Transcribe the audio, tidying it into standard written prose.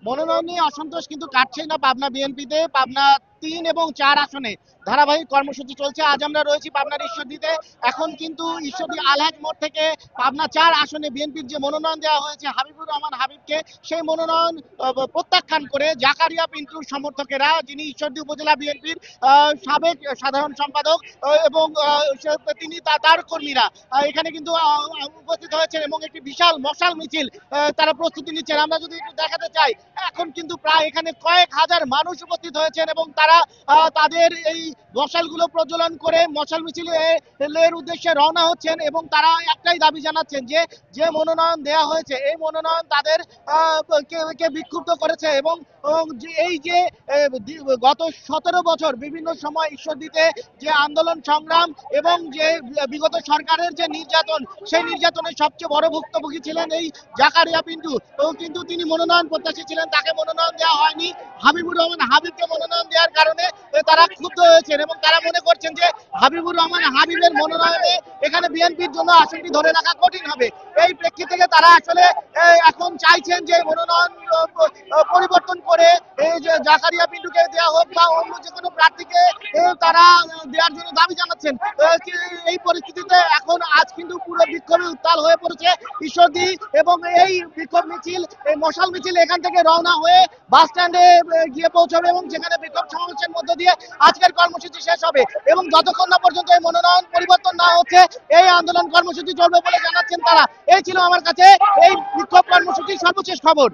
মনোনয়ন নিয়ে অসন্তোষ কিন্তু কাটছেই না পাবনা বিএনপিতে। পাবনা 3 এবং 4 আসনে ধারাবাহিক কর্মসূচি চলছে। আজ আমরা রয়েছি পাবনার ঈশ্বরদীতে। এখন কিন্তু ঈশ্বরদী আলহাজ মোড় থেকে পাবনা 4 আসনে বিএনপির যে মনোনয়ন দেওয়া হয়েছে হাবিবুর রহমান হাবিবকে, সেই মনোনয়ন প্রত্যাখ্যান করে জাকারিয়া পিন্টুর সমর্থকেরা, যিনি ঈশ্বরদী উপজেলা বিএনপির সাবেক সাধারণ সম্পাদক এবং তিনি তার কর্মীরা এখানে কিন্তু উপস্থিত হয়েছেন এবং একটি বিশাল মশাল মিছিল তারা প্রস্তুতি নিচ্ছেন। আমরা যদি একটু দেখাতে চাই, এখন কিন্তু প্রায় এখানে কয়েক হাজার মানুষ উপস্থিত হয়েছেন এবং তারা তাদের এই মশালগুলো প্রজ্বলন করে মশাল মিছিলের উদ্দেশ্যে রওনা হচ্ছেন এবং তারা একটাই দাবি জানাচ্ছেন যে যে মনোনয়ন দেয়া হয়েছে এই মনোনয়ন তাদের কে বিক্ষুব্ধ করেছে এবং এই যে গত 17 বছর বিভিন্ন সময় ঈশ্বরদীতে যে আন্দোলন সংগ্রাম এবং যে বিগত সরকারের যে নির্যাতন, সেই নির্যাতনের সবচেয়ে বড় ভুক্তভোগী ছিলেন এই জাকারিয়া পিন্টু। কিন্তু তিনি মনোনয়ন প্রত্যাশী ছিলেন, তাকে মনোনয়ন দেওয়া হয়নি। হাবিবুর রহমান হাবিবকে মনোনয়ন দেওয়ার কারণে তারা ক্ষুব্ধ হয়েছেন এবং তারা মনে করছেন যে হাবিবুর রহমান হাবিবের মনোনয়নে এখানে বিএনপির জন্য আসনটি ধরে রাখা কঠিন হবে। এই প্রেক্ষিতে তারা আসলে এখন চাইছেন যে মনোনয়ন পরিবর্তন করে এই যে জাকারিয়া পিন্টুকে দেওয়া হোক বা অন্য যে কোনো প্রার্থীকে তারা দেওয়ার জন্য দাবি জানাচ্ছেন। এই পরিস্থিতিতে এখন আজ কিন্তু পুরো বিক্ষোভে উত্তাল হয়ে পড়েছে ঈশ্বরদী এবং এই বিক্ষোভ মিছিল, এই মশাল মিছিল এখান থেকে রওনা হয়ে বাস স্ট্যান্ডে গিয়ে পৌঁছবে এবং সেখানে বিক্ষোভ সমাবেশের মধ্য দিয়ে আজকের কর্মসূচি শেষ হবে এবং যতক্ষণ না পর্যন্ত এই মনোনয়ন পরিবর্তন না হচ্ছে এই আন্দোলন কর্মসূচি চলবে বলে জানাচ্ছেন তারা। এই ছিল আমার কাছে এই বিক্ষোভ কর্মসূচির সর্বশেষ খবর।